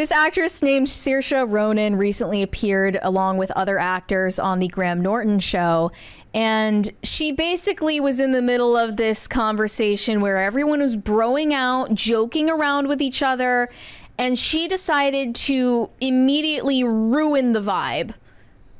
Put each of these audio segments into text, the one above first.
This actress named Saoirse Ronan recently appeared along with other actors on the Graham Norton show. And she basically was in the middle of this conversation where everyone was broing out, joking around with each other. And she decided to immediately ruin the vibe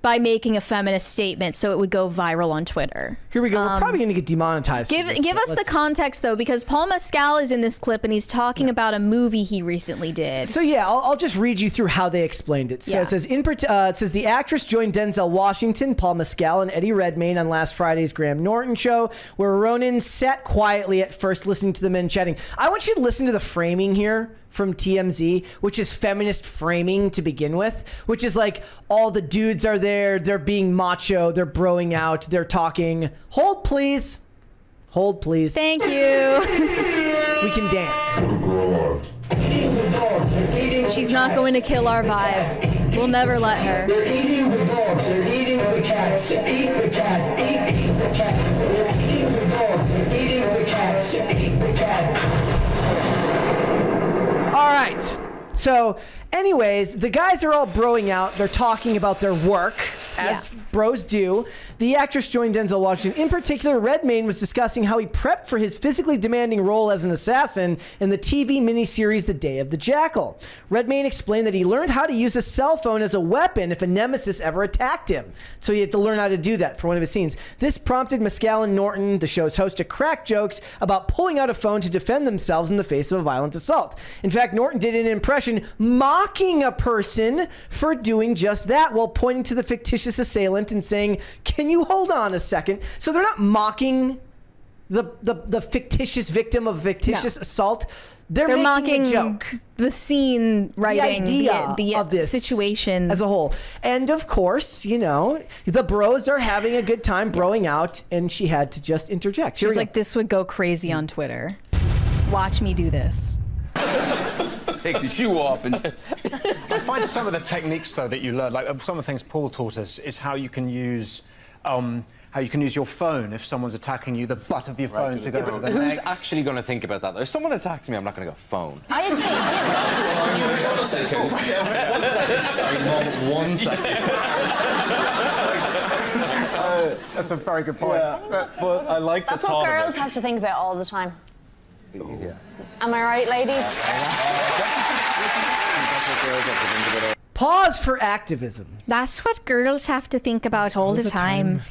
by making a feminist statement so it would go viral on Twitter. Here we go. We're probably going to get demonetized. Give us the context, though, because Paul Mescal is in this clip and he's talking about a movie he recently did. So yeah, I'll just read you through how they explained it. So it says, it says the actress joined Denzel Washington, Paul Mescal, and Eddie Redmayne on last Friday's Graham Norton show, where Ronan sat quietly at first listening to the men chatting. I want you to listen to the framing here from TMZ, which is feminist framing to begin with, which is like all the dudes are there, they're being macho, they're broing out, they're talking. Hold please. Hold please. Thank you. We can dance. She's not going to kill our vibe. We'll never let her. They're eating the dogs, they're eating the cats. Eat the cat, eat the cat. They're eating the dogs, they're eating the cats. Eat the cat. All right. So anyways, the guys are all broing out. They're talking about their work, as bros do. The actress joined Denzel Washington. In particular, Redmayne was discussing how he prepped for his physically demanding role as an assassin in the TV miniseries The Day of the Jackal. Redmayne explained that he learned how to use a cell phone as a weapon if a nemesis ever attacked him. So he had to learn how to do that for one of his scenes. This prompted Mescal and Norton, the show's host, to crack jokes about pulling out a phone to defend themselves in the face of a violent assault. In fact, Norton did an impression mocking a person for doing just that while pointing to the fictitious assailant and saying, "Can you hold on a second?" So they're not mocking the fictitious victim of a fictitious assault. They're making a joke. The scene writing, the idea of this situation as a whole. And of course, you know, the bros are having a good time broing out, and she had to just interject. She was like, this would go crazy on Twitter. Watch me do this. Take the shoe off. And I find some of the techniques, though, that you learn, like some of the things Paul taught us, is how you can use your phone if someone's attacking you, the butt of your phone to go for the who's neck. actually going to think about that? If someone attacks me, I'm not going to go phone. I agree. One second. That's a very good point. Yeah. But I like the That's what girls have to think about all the time. Yeah. Am I right, ladies? Pause for activism. That's what girls have to think about all the time.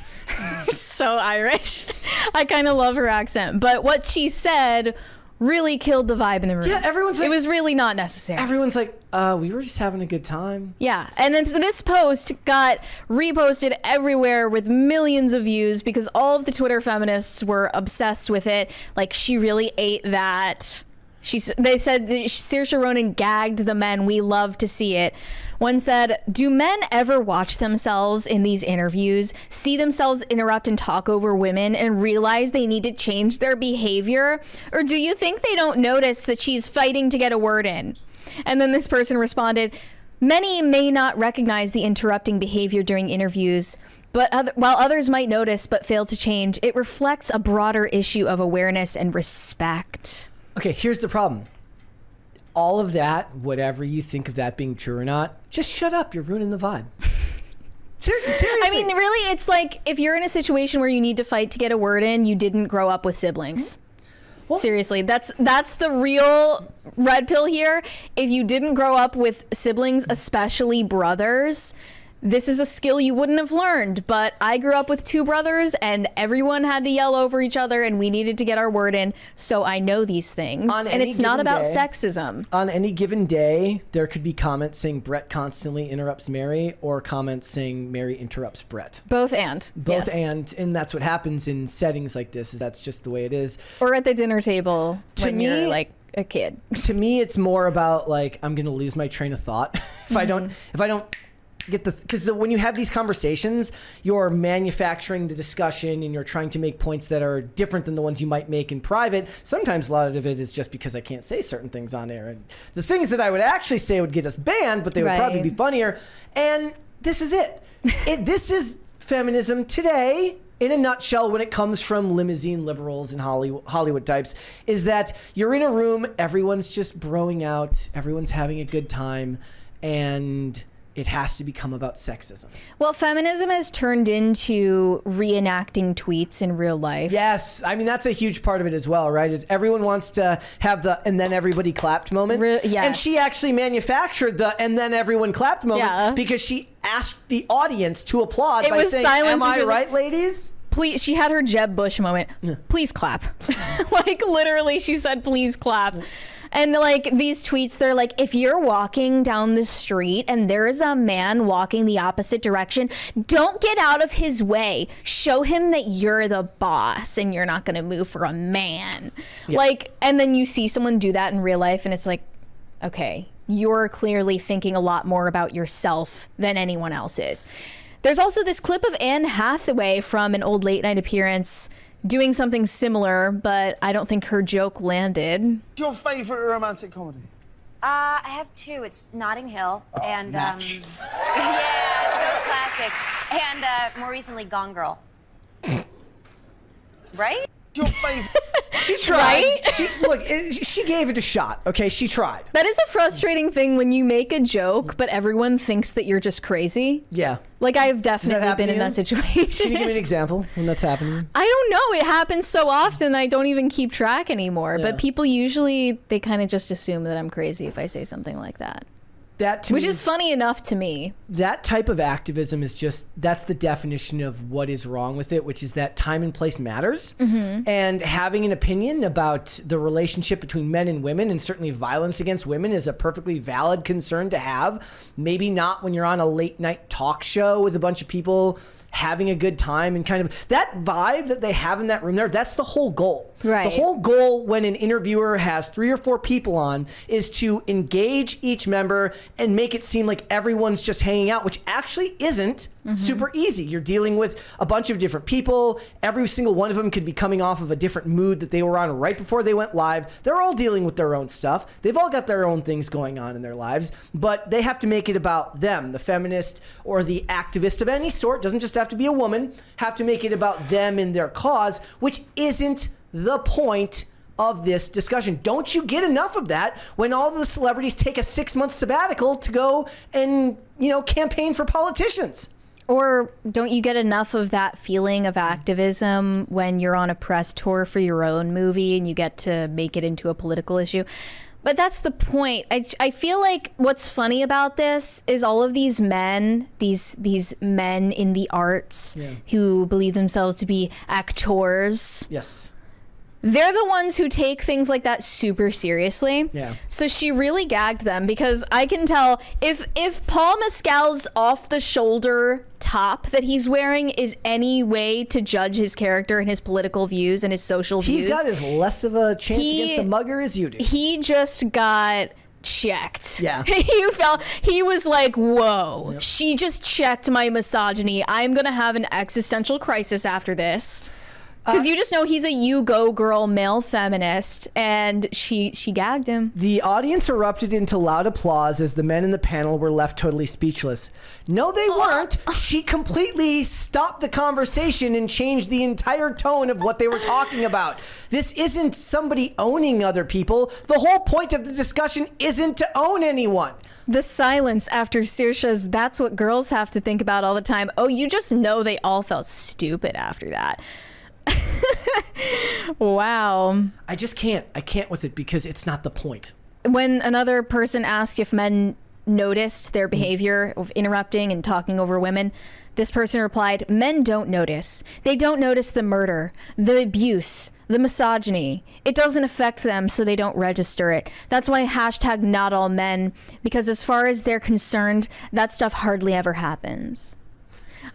So Irish. I kind of love her accent. But what she said really killed the vibe in the room. Yeah, everyone's like, it was really not necessary. Everyone's like, we were just having a good time. Yeah, and then this post got reposted everywhere with millions of views because all of the Twitter feminists were obsessed with it. Like, she really ate that. They said Saoirse Ronan gagged the men. We love to see it. One said, do men ever watch themselves in these interviews, see themselves interrupt and talk over women and realize they need to change their behavior? Or do you think they don't notice that she's fighting to get a word in? And then this person responded, many may not recognize the interrupting behavior during interviews, but while others might notice but fail to change, it reflects a broader issue of awareness and respect. Okay, here's the problem. All of that, whatever you think of that being true or not, just shut up. You're ruining the vibe. Seriously. I mean, really, it's like if you're in a situation where you need to fight to get a word in, you didn't grow up with siblings. Well, seriously, that's the real red pill here. If you didn't grow up with siblings, especially brothers, this is a skill you wouldn't have learned. But I grew up with two brothers and everyone had to yell over each other and we needed to get our word in. So I know these things. And it's not about sexism. On any given day, there could be comments saying Brett constantly interrupts Mary or comments saying Mary interrupts Brett. Both and. Both yes. And that's what happens in settings like this. Is that's just the way it is. Or at the dinner table when you're like a kid. To me, it's more about like, I'm going to lose my train of thought. If I don't get because when you have these conversations, you're manufacturing the discussion and you're trying to make points that are different than the ones you might make in private. Sometimes a lot of it is just because I can't say certain things on air, and the things that I would actually say would get us banned, but they would probably be funnier. And this is it. This is feminism today in a nutshell, when it comes from limousine liberals and Hollywood types, is that you're in a room, everyone's just broing out, everyone's having a good time, and it has to become about sexism. Well, feminism has turned into reenacting tweets in real life. Yes. I mean, that's a huge part of it as well, right? Is everyone wants to have the and then everybody clapped moment. Yes. And she actually manufactured the and then everyone clapped moment because she asked the audience to applaud by saying, am I right, ladies? Please, she had her Jeb Bush moment. Please clap. Like, literally, she said, please clap. And like these tweets, they're like, if you're walking down the street and there is a man walking the opposite direction, don't get out of his way. Show him that you're the boss and you're not going to move for a man. Yeah. Like, and then you see someone do that in real life and it's like, okay, you're clearly thinking a lot more about yourself than anyone else is. There's also this clip of Anne Hathaway from an old late night appearance doing something similar, but I don't think her joke landed. What's your favourite romantic comedy? I have two. It's Notting Hill and Match. yeah, so classic. And more recently, Gone Girl. Right? What's your favourite? She tried. Right? She gave it a shot. Okay, she tried. That is a frustrating thing when you make a joke, but everyone thinks that you're just crazy. Yeah. Like, I've definitely been in that situation. Can you give me an example when that's happening? I don't know. It happens so often I don't even keep track anymore. Yeah. But people usually, they kind of just assume that I'm crazy if I say something like that. Which is funny enough to me. That type of activism is that's the definition of what is wrong with it, which is that time and place matters. Mm-hmm. And having an opinion about the relationship between men and women, and certainly violence against women, is a perfectly valid concern to have. Maybe not when you're on a late night talk show with a bunch of people having a good time, and kind of that vibe that they have in that room there, that's the whole goal. Right. The whole goal when an interviewer has 3 or 4 people on is to engage each member and make it seem like everyone's just hanging out, which actually isn't super easy. You're dealing with a bunch of different people. Every single one of them could be coming off of a different mood that they were on right before they went live. They're all dealing with their own stuff. They've all got their own things going on in their lives, but they have to make it about them. The feminist or the activist of any sort, doesn't just have to be a woman, have to make it about them and their cause, which isn't the point of this discussion. Don't you get enough of that when all the celebrities take a 6-month sabbatical to go and, campaign for politicians? Or don't you get enough of that feeling of activism when you're on a press tour for your own movie and you get to make it into a political issue? But that's the point. I feel like what's funny about this is all of these men, these men in the arts who believe themselves to be actors. Yes. They're the ones who take things like that super seriously. Yeah. So she really gagged them, because I can tell if Paul Mescal's off the shoulder top that he's wearing is any way to judge his character and his political views and his social views. He's got as less of a chance against a mugger as you do. He just got checked. Yeah. He was like, whoa, she just checked my misogyny. I'm going to have an existential crisis after this. Because you just know he's a you go girl male feminist, and she gagged him. The audience erupted into loud applause as the men in the panel were left totally speechless. No, they weren't. She completely stopped the conversation and changed the entire tone of what they were talking about. This isn't somebody owning other people. The whole point of the discussion isn't to own anyone. The silence after Saoirse's "that's what girls have to think about all the time." Oh, you just know they all felt stupid after that. Wow. I can't with it, because it's not the point. When another person asked if men noticed their behavior of interrupting and talking over women, this person replied, "Men don't notice. They don't notice the murder, the abuse, the misogyny. It doesn't affect them, so they don't register it. That's why hashtag not all men, because as far as they're concerned, that stuff hardly ever happens."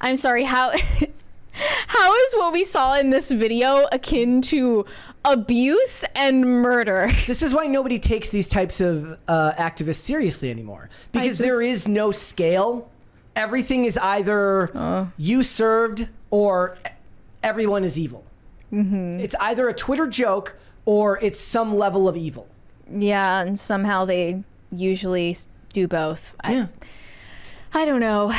I'm sorry, how is what we saw in this video akin to abuse and murder? This is why nobody takes these types of activists seriously anymore, because there is no scale. Everything is either you served or everyone is evil. Mm-hmm. It's either a Twitter joke or it's some level of evil. Yeah, and somehow they usually do both. Yeah. I don't know.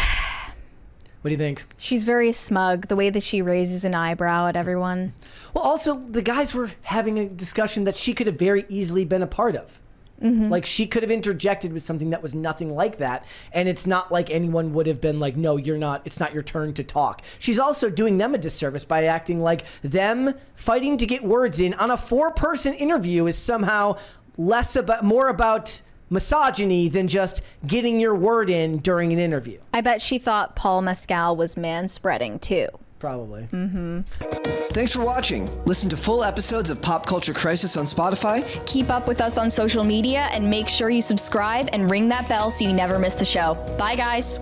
What do you think? She's very smug, the way that she raises an eyebrow at everyone. Well, also, the guys were having a discussion that she could have very easily been a part of. Like, she could have interjected with something that was nothing like that, and it's not like anyone would have been like, no, you're not, it's not your turn to talk. She's also doing them a disservice by acting like them fighting to get words in on a 4-person interview is somehow more about misogyny than just getting your word in during an interview. I bet she thought Paul Mescal was manspreading too. Probably. Thanks for watching. Listen to full episodes of Pop Culture Crisis on Spotify. Keep up with us on social media and make sure you subscribe and ring that bell so you never miss the show. Bye, guys.